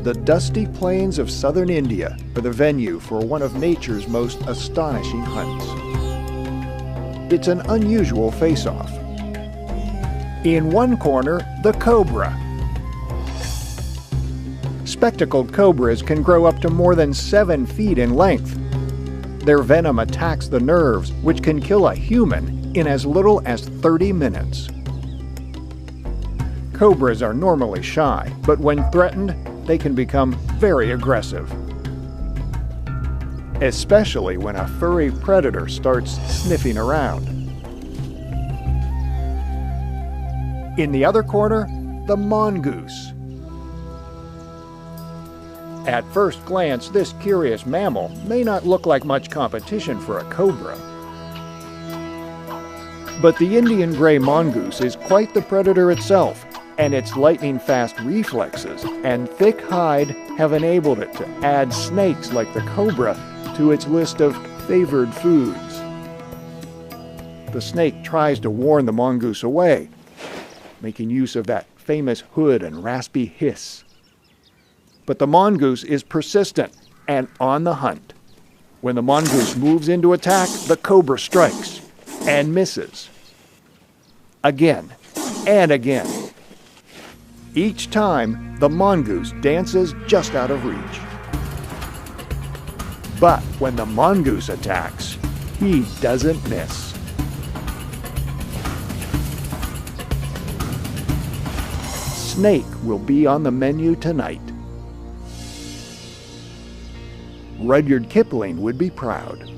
The dusty plains of southern India are the venue for one of nature's most astonishing hunts. It's an unusual face-off. In one corner, the cobra. Spectacled cobras can grow up to more than 7 feet in length. Their venom attacks the nerves, which can kill a human in as little as 30 minutes. Cobras are normally shy, but when threatened, they can become very aggressive. Especially when a furry predator starts sniffing around. In the other corner, the mongoose. At first glance, this curious mammal may not look like much competition for a cobra. But the Indian gray mongoose is quite the predator itself, and its lightning-fast reflexes and thick hide have enabled it to add snakes like the cobra to its list of favored foods. The snake tries to warn the mongoose away, making use of that famous hood and raspy hiss. But the mongoose is persistent and on the hunt. When the mongoose moves into attack, the cobra strikes and misses. Again and again. Each time, the mongoose dances just out of reach. But when the mongoose attacks, he doesn't miss. Snake will be on the menu tonight. Rudyard Kipling would be proud.